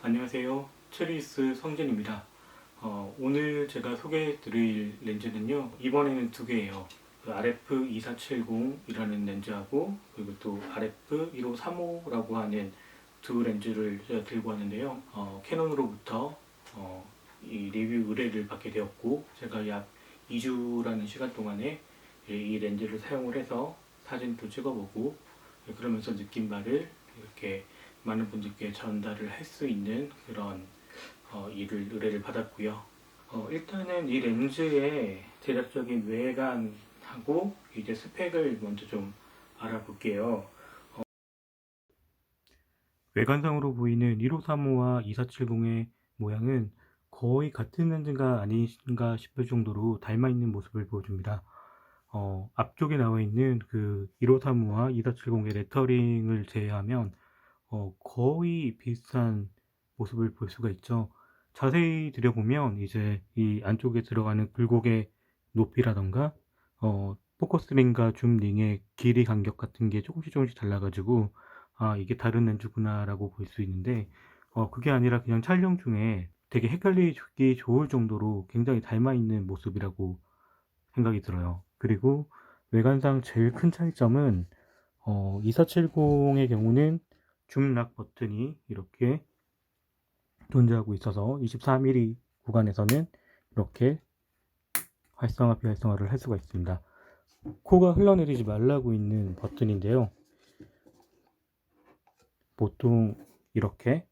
안녕하세요. 체리스 성진입니다. 오늘 제가 소개해 드릴 렌즈는요, 이번에는 두 개예요. RF2470이라는 렌즈하고, 그리고 또 RF1535라고 하는 두 렌즈를 제가 들고 왔는데요. 캐논으로부터 이 리뷰 의뢰를 받게 되었고, 제가 약 2주라는 시간 동안에 이 렌즈를 사용을 해서 사진도 찍어보고, 그러면서 느낀 바를 이렇게 많은 분들께 전달을 할 수 있는 그런 의뢰를 받았고요. 일단은 이 렌즈의 대략적인 외관하고 이제 스펙을 먼저 좀 알아볼게요. 외관상으로 보이는 1535와 2470의 모양은 거의 같은 렌즈가 아닌가 싶을 정도로 닮아있는 모습을 보여줍니다. 앞쪽에 나와 있는 그 1535와 2470의 레터링을 제외하면 거의 비슷한 모습을 볼 수가 있죠. 자세히 들여보면 이제 이 안쪽에 들어가는 굴곡의 높이라던가 포커스링과 줌링의 길이 간격 같은 게 조금씩 달라가지고 아 이게 다른 렌즈구나 라고 볼 수 있는데 그게 아니라 그냥 촬영 중에 되게 헷갈리기 좋을 정도로 굉장히 닮아있는 모습이라고 생각이 들어요. 그리고 외관상 제일 큰 차이점은 2470의 경우는 줌 락 버튼이 이렇게 존재하고 있어서 24mm 구간에서는 이렇게 활성화 비활성화를 할 수가 있습니다. 코가 흘러내리지 말라고 있는 버튼인데요. 보통 이렇게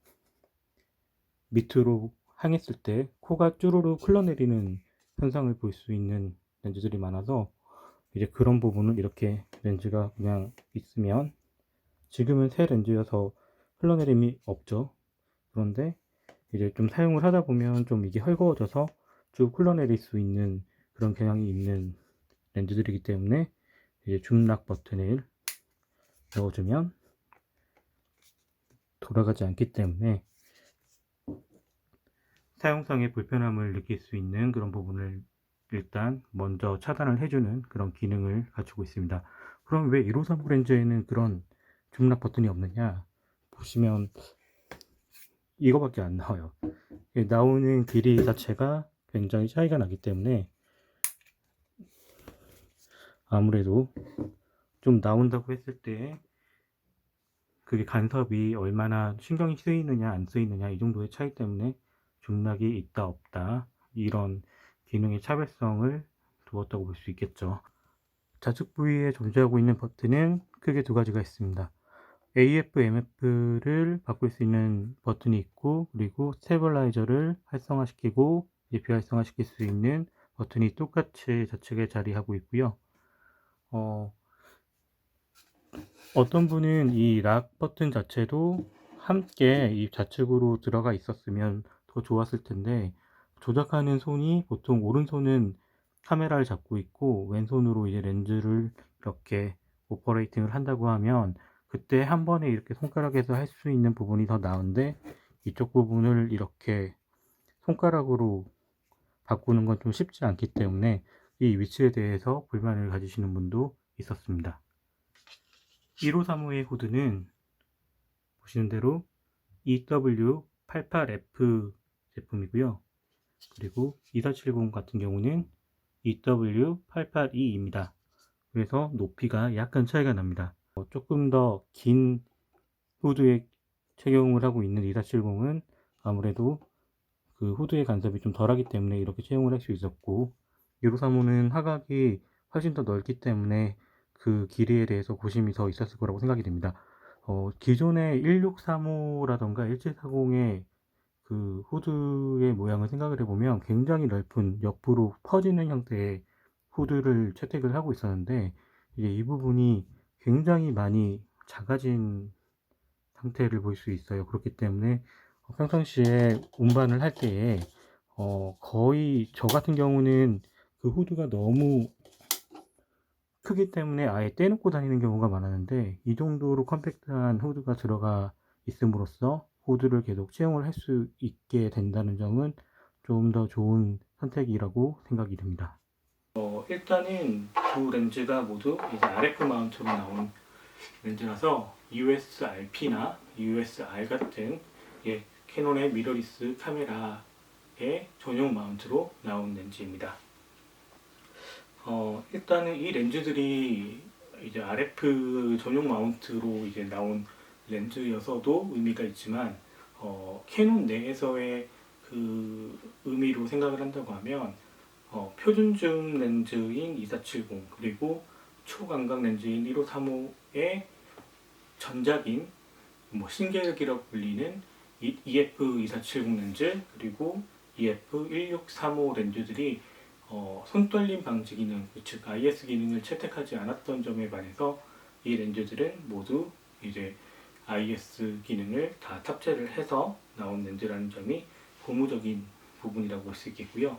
밑으로 향했을 때 코가 쭈루룩 흘러내리는 현상을 볼 수 있는 렌즈들이 많아서 이제 그런 부분은 이렇게 렌즈가 그냥 있으면 지금은 새 렌즈여서 흘러내림이 없죠. 그런데 이제 좀 사용을 하다 보면 좀 이게 헐거워져서 쭉 흘러내릴 수 있는 그런 경향이 있는 렌즈들이기 때문에 이제 줌락 버튼을 넣어주면 돌아가지 않기 때문에 사용상의 불편함을 느낄 수 있는 그런 부분을 일단 먼저 차단을 해주는 그런 기능을 갖추고 있습니다. 그럼 왜 1539 렌즈에는 그런 줌락 버튼이 없느냐 보시면 이거밖에 안 나와요. 나오는 길이 자체가 굉장히 차이가 나기 때문에 아무래도 좀 나온다고 했을 때 그게 간섭이 얼마나 신경이 쓰이느냐 안 쓰이느냐 이 정도의 차이 때문에 줌락이 있다 없다 이런 기능의 차별성을 두었다고 볼 수 있겠죠. 좌측 부위에 존재하고 있는 버튼은 크게 두 가지가 있습니다. AF, MF를 바꿀 수 있는 버튼이 있고, 그리고 스테빌라이저를 활성화시키고 비활성화시킬 수 있는 버튼이 똑같이 좌측에 자리하고 있고요. 어떤 분은 이 락 버튼 자체도 함께 이 좌측으로 들어가 있었으면 더 좋았을 텐데, 조작하는 손이 보통 오른손은 카메라를 잡고 있고 왼손으로 이제 렌즈를 이렇게 오퍼레이팅을 한다고 하면 그때 한 번에 이렇게 손가락에서 할 수 있는 부분이 더 나은데 이쪽 부분을 이렇게 손가락으로 바꾸는 건 좀 쉽지 않기 때문에 이 위치에 대해서 불만을 가지시는 분도 있었습니다. 1535의 후드는 보시는 대로 EW88F 제품이고요. 그리고 2470 같은 경우는 EW882입니다. 그래서 높이가 약간 차이가 납니다. 조금 더 긴 후드에 착용을 하고 있는 2470은 아무래도 그 후드의 간섭이 좀 덜하기 때문에 이렇게 채용을 할 수 있었고 1535는 하각이 훨씬 더 넓기 때문에 그 길이에 대해서 고심이 더 있었을 거라고 생각이 됩니다. 기존의 1635라던가 1740의 그 후드의 모양을 생각을 해보면 굉장히 넓은 옆으로 퍼지는 형태의 후드를 채택을 하고 있었는데 이제 이 부분이 굉장히 많이 작아진 상태를 볼 수 있어요. 그렇기 때문에 평상시에 운반을 할 때에 거의 저 같은 경우는 그 후드가 너무 크기 때문에 아예 떼놓고 다니는 경우가 많았는데 이 정도로 컴팩트한 후드가 들어가 있음으로써 후드를 계속 채용을 할 수 있게 된다는 점은 좀 더 좋은 선택이라고 생각이 듭니다. 일단은 두 렌즈가 모두 이제 RF 마운트로 나온 렌즈라서 USRP나 USR 같은 캐논의 미러리스 카메라의 전용 마운트로 나온 렌즈입니다. 일단은 이 렌즈들이 이제 RF 전용 마운트로 이제 나온 렌즈여서도 의미가 있지만, 캐논 내에서의 그 의미로 생각을 한다고 하면, 표준 줌 렌즈인 2470 그리고 초광각 렌즈인 1535의 전작인 신계열기라고 불리는 EF2470 렌즈 그리고 EF1635 렌즈들이 손떨림 방지 기능, 즉 IS 기능을 채택하지 않았던 점에 반해서 이 렌즈들은 모두 이제 IS 기능을 다 탑재를 해서 나온 렌즈라는 점이 고무적인 부분이라고 볼 수 있겠고요.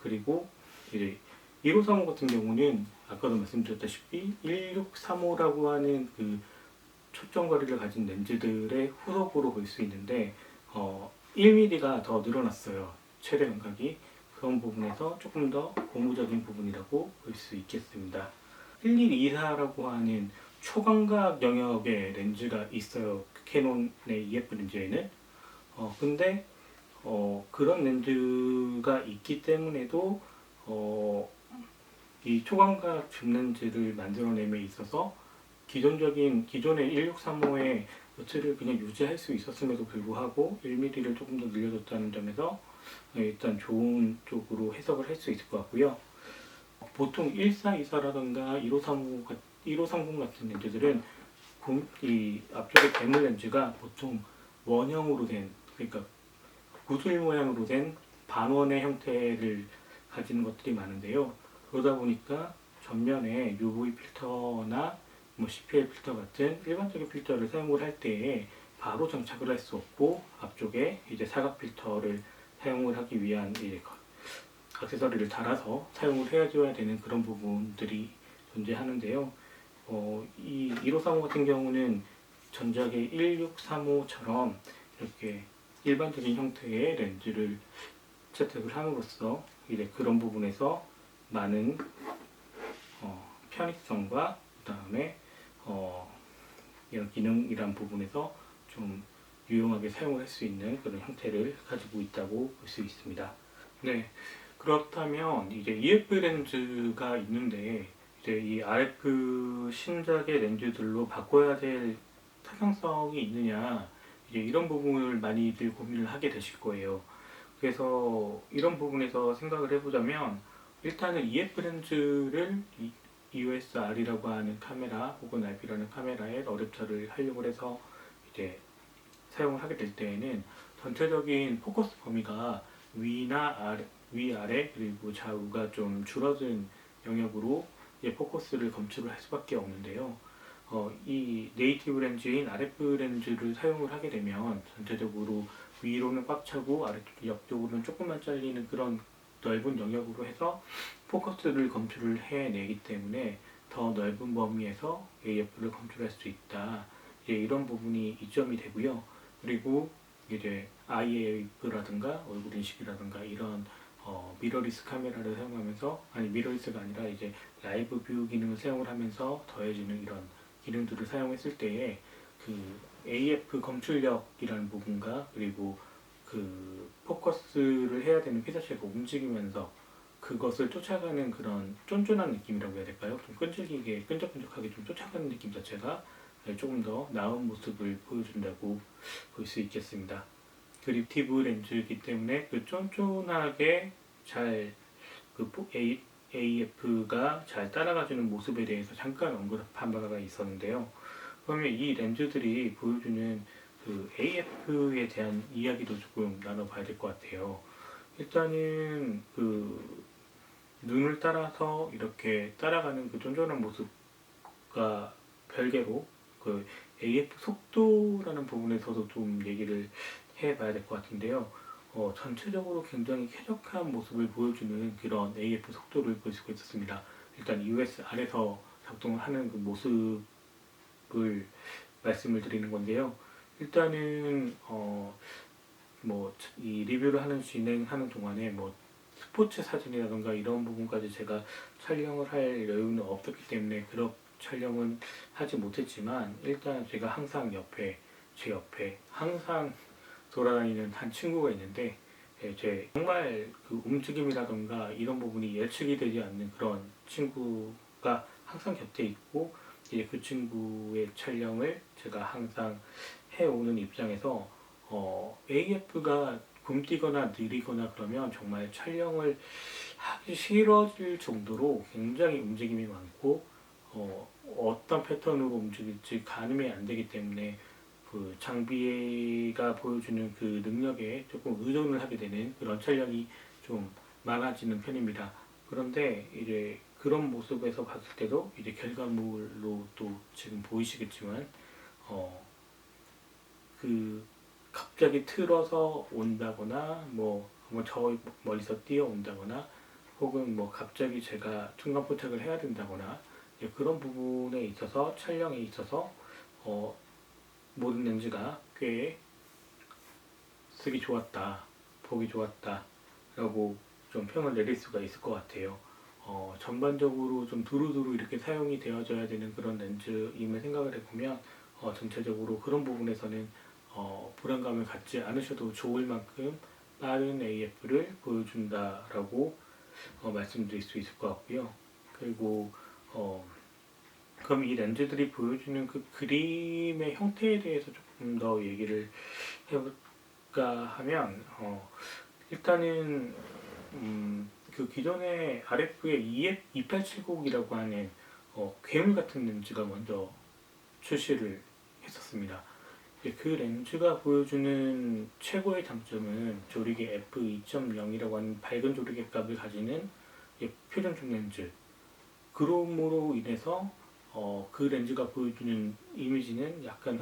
그리고 이제 1535 같은 경우는 아까도 말씀드렸다시피 1635라고 하는 그 초점거리를 가진 렌즈들의 후속으로 볼 수 있는데 1mm가 더 늘어났어요. 최대 감각이. 그런 부분에서 조금 더 고무적인 부분이라고 볼 수 있겠습니다. 1124라고 하는 초광각 영역의 렌즈가 있어요. 캐논의 EF 렌즈에는. 근데 그런 렌즈가 있기 때문에도 이 초광각 줌 렌즈를 만들어냄에 있어서 기존의 1635의 여치를 그냥 유지할 수 있었음에도 불구하고 1mm를 조금 더 늘려줬다는 점에서 일단 좋은 쪽으로 해석을 할 수 있을 것 같고요. 보통 1424라던가 1530 같은 렌즈들은 이 앞쪽에 대물 렌즈가 보통 원형으로 된, 그러니까 구슬 모양으로 된 반원의 형태를 가지는 것들이 많은데요. 그러다 보니까 전면에 UV 필터나 CPL 필터 같은 일반적인 필터를 사용을 할 때에 바로 장착을 할 수 없고, 앞쪽에 이제 사각 필터를 사용을 하기 위한 액세서리를 달아서 사용을 해줘야 되는 그런 부분들이 존재하는데요. 이 1535 같은 경우는 전작의 1635처럼 이렇게 일반적인 형태의 렌즈를 채택을 함으로써 이제 그런 부분에서 많은 편의성과 그 다음에 이런 기능이란 부분에서 좀 유용하게 사용을 할 수 있는 그런 형태를 가지고 있다고 볼 수 있습니다. 네, 그렇다면 이제 EF 렌즈가 있는데 이제 이 RF 신작의 렌즈들로 바꿔야 될 타당성이 있느냐, 이제 이런 부분을 많이들 고민을 하게 되실 거예요. 그래서 이런 부분에서 생각을 해보자면, 일단은 EF 렌즈를 EOS-R이라고 하는 카메라 혹은 RP라는 카메라에 어댑터를 하려고 해서 이제 사용을 하게 될 때에는 전체적인 포커스 범위가 위아래 그리고 좌우가 좀 줄어든 영역으로 이제 포커스를 검출을 할 수밖에 없는데요. 이 네이티브 렌즈인 RF 렌즈를 사용을 하게 되면 전체적으로 위로는 꽉 차고 옆쪽으로는 조금만 잘리는 그런 넓은 영역으로 해서 포커스를 검출을 해내기 때문에 더 넓은 범위에서 AF를 검출할 수 있다. 이제 이런 부분이 이점이 되고요. 그리고 이제 IAF라든가 얼굴 인식이라든가 이런 미러리스 카메라를 사용하면서, 아니 미러리스가 아니라 이제 라이브 뷰 기능을 사용을 하면서 더해지는 이런 기능들을 사용했을 때에 그 AF 검출력이라는 부분과 그리고 그 포커스를 해야 되는 피사체가 움직이면서 그것을 쫓아가는 그런 쫀쫀한 느낌이라고 해야 될까요? 좀 끈질기게 끈적끈적하게 좀 쫓아가는 느낌 자체가 조금 더 나은 모습을 보여준다고 볼 수 있겠습니다. 그립티브 렌즈이기 때문에 그 쫀쫀하게 잘 AF가 잘 따라가주는 모습에 대해서 잠깐 언급한 바가 있었는데요. 그러면 이 렌즈들이 보여주는 그 AF에 대한 이야기도 조금 나눠봐야 될 것 같아요. 일단은 그 눈을 따라서 이렇게 따라가는 그 쫀쫀한 모습과 별개로 그 AF 속도라는 부분에서도 좀 얘기를 해봐야 될 것 같은데요. 전체적으로 굉장히 쾌적한 모습을 보여주는 그런 AF 속도를 볼 수가 있었습니다. 일단 US 안에서 작동을 하는 그 모습을 말씀을 드리는 건데요. 일단은 이 리뷰를 진행하는 동안에 스포츠 사진이라던가 이런 부분까지 제가 촬영을 할 여유는 없었기 때문에 그런 촬영은 하지 못했지만, 일단 제가 항상 제 옆에 항상 돌아다니는 한 친구가 있는데, 제 정말 그 움직임이라던가 이런 부분이 예측이 되지 않는 그런 친구가 항상 곁에 있고, 이제 그 친구의 촬영을 제가 항상 해오는 입장에서 AF가 굼뛰거나 느리거나 그러면 정말 촬영을 하기 싫어질 정도로 굉장히 움직임이 많고, 어떤 패턴으로 움직일지 가늠이 안 되기 때문에 그 장비가 보여주는 그 능력에 조금 의존을 하게 되는 그런 촬영이 좀 많아지는 편입니다. 그런데 이제 그런 모습에서 봤을 때도 이제 결과물로 또 지금 보이시겠지만, 어, 그 갑자기 틀어서 온다거나 뭐 저 멀리서 뛰어온다거나 혹은 뭐 갑자기 제가 중간 포착을 해야 된다거나, 그런 부분에 있어서 촬영에 있어서 어, 모든 렌즈가 꽤 쓰기 좋았다, 보기 좋았다 라고 좀 평을 내릴 수가 있을 것 같아요. 전반적으로 좀 두루두루 이렇게 사용이 되어져야 되는 그런 렌즈임을 생각을 해보면, 전체적으로 그런 부분에서는 불안감을 갖지 않으셔도 좋을 만큼 빠른 AF를 보여준다라고 말씀드릴 수 있을 것 같고요. 그리고 그럼 이 렌즈들이 보여주는 그 그림의 형태에 대해서 조금 더 얘기를 해볼까 하면, 일단은 그 기존의 RF의 2870이라고 하는 괴물 같은 렌즈가 먼저 출시를 했었습니다. 그 렌즈가 보여주는 최고의 장점은 조리개 f2.0이라고 하는 밝은 조리개 값을 가지는 표준축 렌즈. 그럼으로 인해서 그 렌즈가 보여주는 이미지는 약간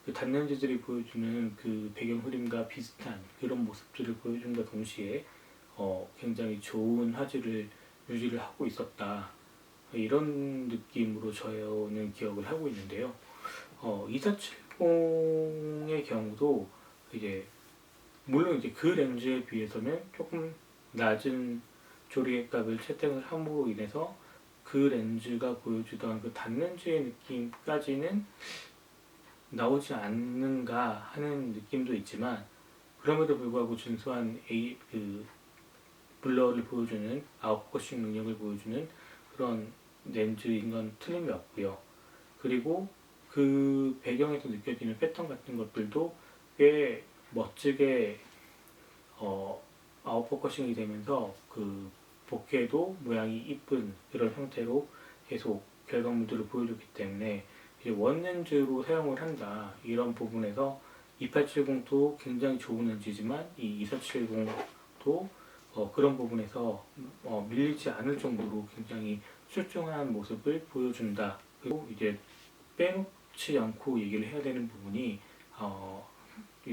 그 단렌즈들이 보여주는 그 배경 흐림과 비슷한 그런 모습들을 보여준다 동시에 굉장히 좋은 화질을 유지를 하고 있었다. 이런 느낌으로 저는 기억을 하고 있는데요. 2470의 경우도 이제 물론 이제 그 렌즈에 비해서는 조금 낮은 조리개 값을 채택을 함으로 인해서 그 렌즈가 보여주던 그 단렌즈의 느낌까지는 나오지 않는가 하는 느낌도 있지만, 그럼에도 불구하고 준수한 블러를 보여주는 아웃포커싱 능력을 보여주는 그런 렌즈인 건 틀림이 없고요. 그리고 그 배경에서 느껴지는 패턴 같은 것들도 꽤 멋지게 아웃포커싱이 되면서 그 보케도 모양이 이쁜 그런 형태로 계속 결과물들을 보여줬기 때문에 이제 원렌즈로 사용을 한다, 이런 부분에서 2870도 굉장히 좋은 렌즈지만 이 2470도 그런 부분에서 밀리지 않을 정도로 굉장히 출중한 모습을 보여준다. 그리고 이제 빼놓지 않고 얘기를 해야 되는 부분이,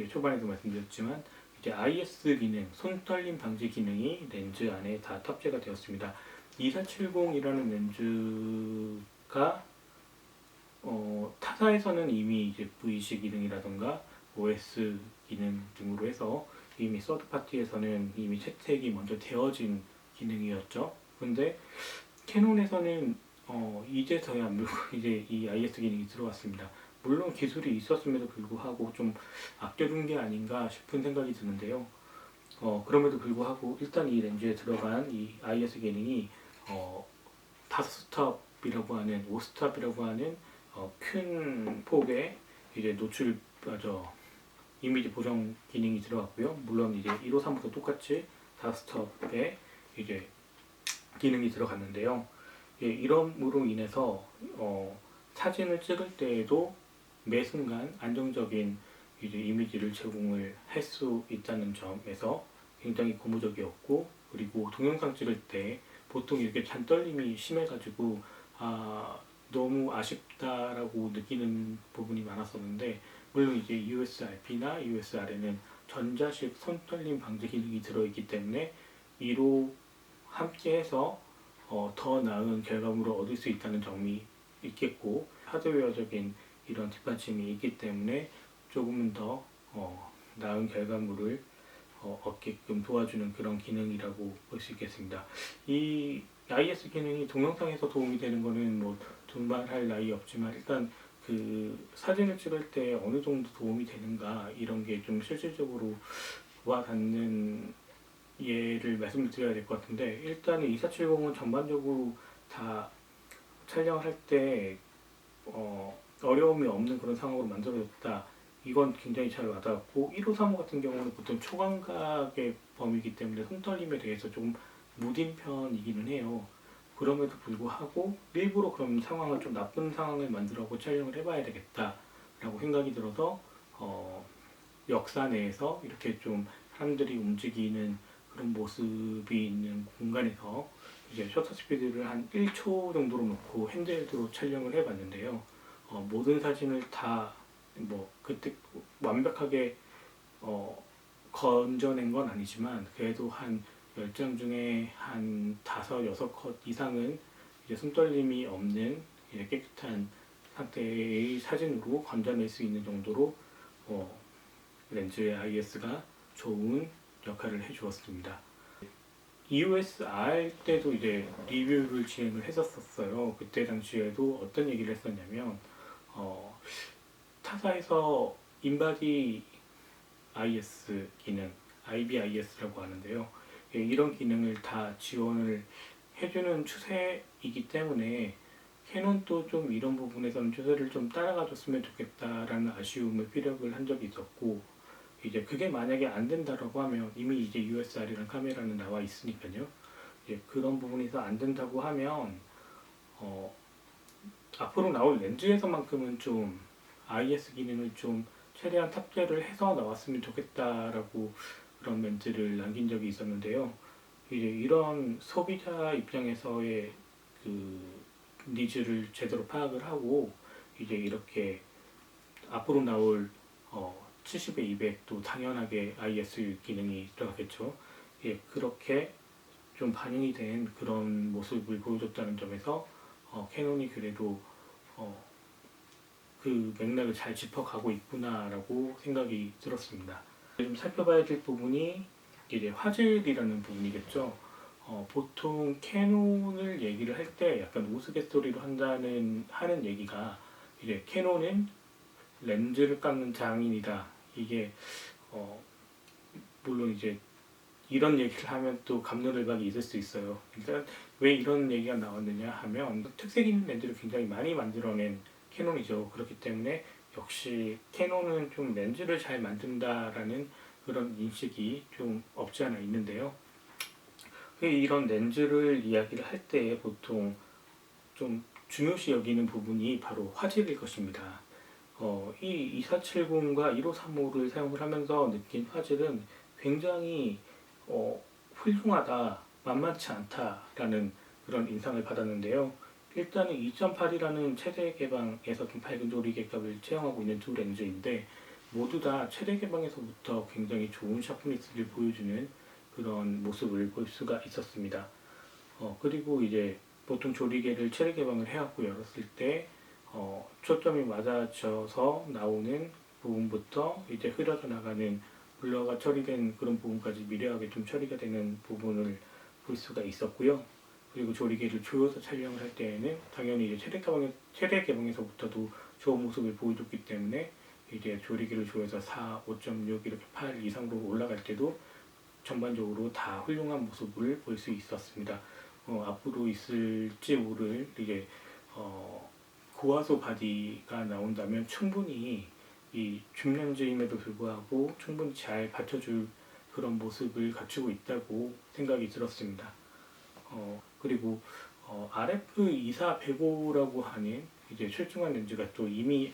초반에도 말씀드렸지만 이제 IS 기능, 손떨림 방지 기능이 렌즈 안에 다 탑재가 되었습니다. 2470이라는 렌즈가 타사에서는 이미 이제 VC 기능이라던가 OS 기능 등으로 해서 이미 서드 파티에서는 이미 채택이 먼저 되어진 기능이었죠. 근데 캐논에서는 이제서야 이제 이 IS 기능이 들어왔습니다. 물론 기술이 있었음에도 불구하고 좀 아껴둔 게 아닌가 싶은 생각이 드는데요. 그럼에도 불구하고 일단 이 렌즈에 들어간 이 IS 기능이 5스톱이라고 하는 5스톱이라고 하는 큰 폭의 이제 이미지 보정 기능이 들어갔고요. 물론 이제 153부터 똑같이 5스톱의 이제 기능이 들어갔는데요. 이럼으로 인해서 사진을 찍을 때에도 매 순간 안정적인 이제 이미지를 제공을 할 수 있다는 점에서 굉장히 고무적이었고, 그리고 동영상 찍을 때 보통 이렇게 잔떨림이 심해가지고 너무 아쉽다라고 느끼는 부분이 많았었는데, 물론 이제 USRP나 USR에는 전자식 손떨림 방지 기능이 들어있기 때문에 이로 함께해서 더 나은 결과물을 얻을 수 있다는 점이 있겠고, 하드웨어적인 이런 뒷받침이 있기 때문에 조금은 더 나은 결과물을 얻게끔 도와주는 그런 기능이라고 볼 수 있겠습니다. 이 IS 기능이 동영상에서 도움이 되는 거는 뭐 두말할 나위 없지만, 일단 그 사진을 찍을 때 어느 정도 도움이 되는가 이런 게 좀 실질적으로 와닿는 예를 말씀드려야 될 것 같은데, 일단은 2470은 전반적으로 다 촬영할 때 어려움이 없는 그런 상황으로 만들어졌다. 이건 굉장히 잘 와닿았고, 1535 같은 경우는 보통 초광각의 범위이기 때문에 손떨림에 대해서 조금 무딘 편이기는 해요. 그럼에도 불구하고 일부러 그런 상황을 좀 나쁜 상황을 만들어고 촬영을 해봐야 되겠다라고 생각이 들어서 역사 내에서 이렇게 좀 사람들이 움직이는 그런 모습이 있는 공간에서 이제 셔터 스피드를 한 1초 정도로 놓고 핸드헬드로 촬영을 해봤는데요. 모든 사진을 다 뭐 그때 완벽하게 건져낸 건 아니지만 그래도 한 10장 중에 한 5, 6컷 이상은 이제 손떨림이 없는 이제 깨끗한 상태의 사진으로 건져낼 수 있는 정도로 렌즈의 IS가 좋은 역할을 해주었습니다. EOS-R 때도 이제 리뷰를 진행을 했었어요. 그때 당시에도 어떤 얘기를 했었냐면 타사에서 인바디 IS 기능, IBIS라고 하는데요. 이런 기능을 다 지원을 해주는 추세이기 때문에 캐논도 좀 이런 부분에서는 추세를 좀 따라가 줬으면 좋겠다라는 아쉬움을 피력을 한 적이 있었고, 이제 그게 만약에 안 된다라고 하면 이미 이제 USR이라는 카메라는 나와 있으니까요. 이제 그런 부분에서 안 된다고 하면 앞으로 나올 렌즈에서만큼은 좀 IS 기능을 좀 최대한 탑재를 해서 나왔으면 좋겠다라고 그런 멘트를 남긴 적이 있었는데요. 이제 이런 소비자 입장에서의 그 니즈를 제대로 파악을 하고 이제 이렇게 앞으로 나올 70에 200도 당연하게 IS 기능이 들어가겠죠. 예, 그렇게 좀 반영이 된 그런 모습을 보여줬다는 점에서 캐논이 그래도 그 맥락을 잘 짚어가고 있구나라고 생각이 들었습니다. 좀 살펴봐야 될 부분이 이제 화질이라는 부분이겠죠. 보통 캐논을 얘기를 할 때 약간 우스갯소리로 하는 얘기가 이제 캐논은 렌즈를 깎는 장인이다. 이게 물론 이제 이런 얘기를 하면 또 갑론을박이 있을 수 있어요. 일단 왜 이런 얘기가 나왔느냐 하면 특색 있는 렌즈를 굉장히 많이 만들어낸 캐논이죠. 그렇기 때문에 역시 캐논은 좀 렌즈를 잘 만든다라는 그런 인식이 좀 없지 않아 있는데요. 이런 렌즈를 이야기를 할 때 보통 좀 중요시 여기는 부분이 바로 화질일 것입니다. 이 2470과 1535를 사용을 하면서 느낀 화질은 굉장히 훌륭하다, 만만치 않다라는 그런 인상을 받았는데요. 일단은 2.8이라는 최대 개방에서 좀 밝은 조리개 값을 채용하고 있는 두 렌즈인데 모두 다 최대 개방에서부터 굉장히 좋은 샤프니스를 보여주는 그런 모습을 볼 수가 있었습니다. 그리고 이제 보통 조리개를 최대 개방을 해갖고 열었을 때 초점이 맞아져서 나오는 부분부터 이제 흐려져 나가는 블러가 처리된 그런 부분까지 미려하게 좀 처리가 되는 부분을 볼 수가 있었고요. 그리고 조리개를 조여서 촬영을 할 때에는 당연히 이제 최대 개봉에서부터도 좋은 모습을 보여줬기 때문에 이제 조리개를 조여서 4, 5.6 이렇게 8 이상으로 올라갈 때도 전반적으로 다 훌륭한 모습을 볼 수 있었습니다. 앞으로 있을지 모를 이제 고화소 바디가 나온다면 충분히 이 중량제임에도 불구하고 충분히 잘 받쳐줄 그런 모습을 갖추고 있다고 생각이 들었습니다. 그리고 RF2405라고 하는 이제 출중한 렌즈가 또 이미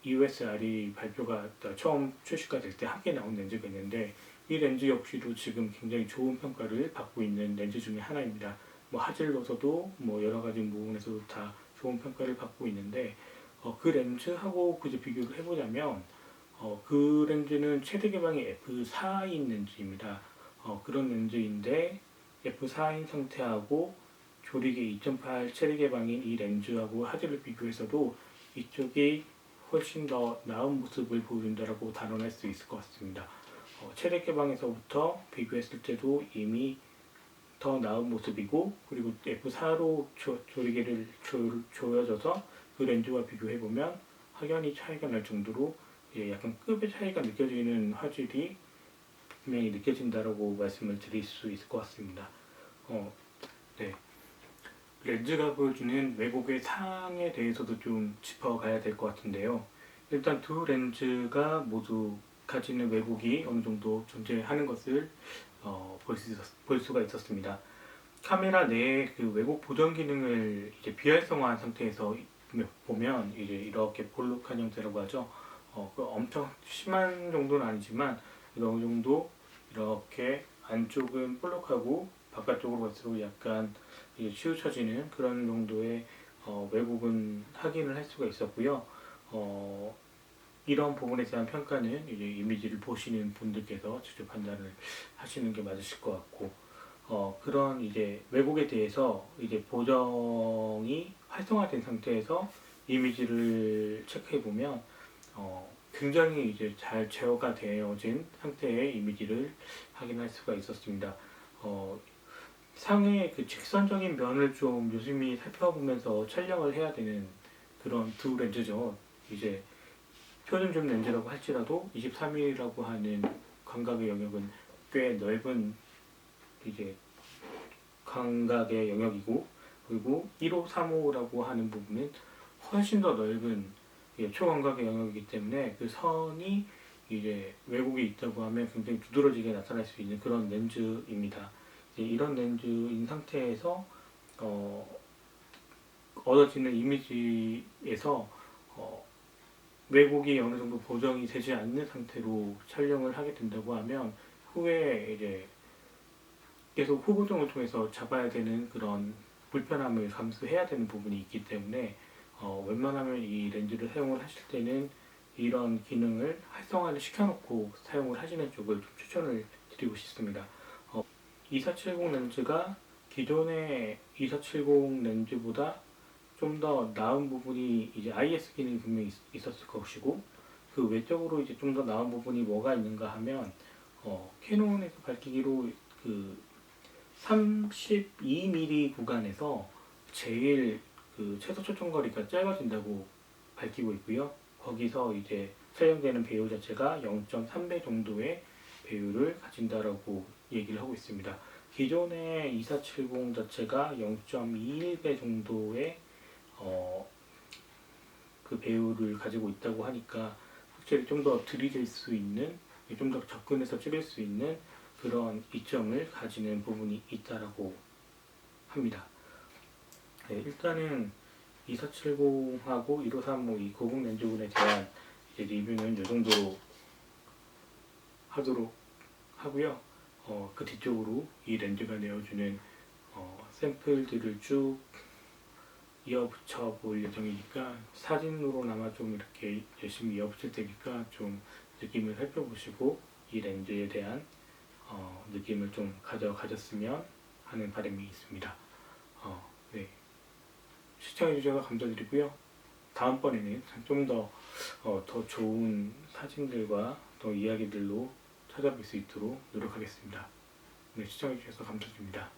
EOS-R이 발표가 처음 출시가 될 때 함께 나온 렌즈가 있는데 이 렌즈 역시도 지금 굉장히 좋은 평가를 받고 있는 렌즈 중에 하나입니다. 뭐 화질로서도 뭐 여러 가지 부분에서도 다 좋은 평가를 받고 있는데 그 렌즈하고 그저 비교를 해보자면 그 렌즈는 최대 개방이 f4인 렌즈입니다. 그런 렌즈인데 f4인 상태하고 조리개 2.8 최대 개방인 이 렌즈하고 화질을 비교해서도 이쪽이 훨씬 더 나은 모습을 보여준다라고 단언할 수 있을 것 같습니다. 최대 개방에서부터 비교했을 때도 이미 더 나은 모습이고 그리고 F4로 조리개를 조여져서 그 렌즈와 비교해보면 확연히 차이가 날 정도로 약간 급의 차이가 느껴지는 화질이 분명히 느껴진다라고 말씀을 드릴 수 있을 것 같습니다. 네. 렌즈가 보여주는 왜곡의 사항에 대해서도 좀 짚어가야 될 것 같은데요. 일단 두 렌즈가 모두 가지는 왜곡이 어느 정도 존재하는 것을 볼 수가 있었습니다. 카메라 내에 그 왜곡 보정 기능을 이제 비활성화한 상태에서 보면 이제 이렇게 볼록한 형태라고 하죠. 그 엄청 심한 정도는 아니지만 어느 정도 이렇게 안쪽은 볼록하고 바깥쪽으로 갈수록 약간 치우쳐지는 그런 정도의 왜곡은 확인을 할 수가 있었고요. 이런 부분에 대한 평가는 이제 이미지를 보시는 분들께서 직접 판단을 하시는 게 맞으실 것 같고, 그런 이제 왜곡에 대해서 이제 보정이 활성화된 상태에서 이미지를 체크해 보면 굉장히 이제 잘 제어가 되어진 상태의 이미지를 확인할 수가 있었습니다. 상의 그 직선적인 면을 좀 유심히 살펴보면서 촬영을 해야 되는 그런 두 렌즈죠. 이제 표준줌 렌즈라고 할지라도 23mm라고 하는 광각의 영역은 꽤 넓은 이제 광각의 영역이고, 그리고 1호, 3호라고 하는 부분은 훨씬 더 넓은 초광각의 영역이기 때문에 그 선이 이제 왜곡이 있다고 하면 굉장히 두드러지게 나타날 수 있는 그런 렌즈입니다. 이런 렌즈인 상태에서 얻어지는 이미지에서 왜곡이 어느 정도 보정이 되지 않는 상태로 촬영을 하게 된다고 하면 후에 이제 계속 후보정을 통해서 잡아야 되는 그런 불편함을 감수해야 되는 부분이 있기 때문에 웬만하면 이 렌즈를 사용을 하실 때는 이런 기능을 활성화를 시켜놓고 사용을 하시는 쪽을 좀 추천을 드리고 싶습니다. 2470 렌즈가 기존의 2470 렌즈보다 좀 더 나은 부분이 이제 IS 기능이 분명히 있었을 것이고, 그 외적으로 이제 좀 더 나은 부분이 뭐가 있는가 하면 캐논에서 밝히기로 그 32mm 구간에서 제일 그 최소 초점거리가 짧아진다고 밝히고 있고요. 거기서 이제 촬영되는 배우 자체가 0.3배 정도의 배율을 가진다라고 얘기를 하고 있습니다. 기존의 2470 자체가 0.21배 정도의 그 배율을 가지고 있다고 하니까 확실히 좀 더 들이댈 수 있는, 좀 더 접근해서 찍을 수 있는 그런 이점을 가지는 부분이 있다라고 합니다. 네, 일단은 2470하고 1535 이 고급 렌즈군에 대한 이제 리뷰는 이 정도로 하도록 하고요. 그 뒤쪽으로 이 렌즈가 내어주는 샘플들을 쭉 이어붙여 볼 예정이니까 사진으로나마 좀 이렇게 열심히 이어붙일 테니까 좀 느낌을 살펴보시고 이 렌즈에 대한 느낌을 좀 가졌으면 하는 바람이 있습니다. 네. 시청해주셔서 감사드리고요. 다음번에는 좀 더 좋은 사진들과 또 이야기들로 찾아뵐 수 있도록 노력하겠습니다. 네, 시청해주셔서 감사드립니다.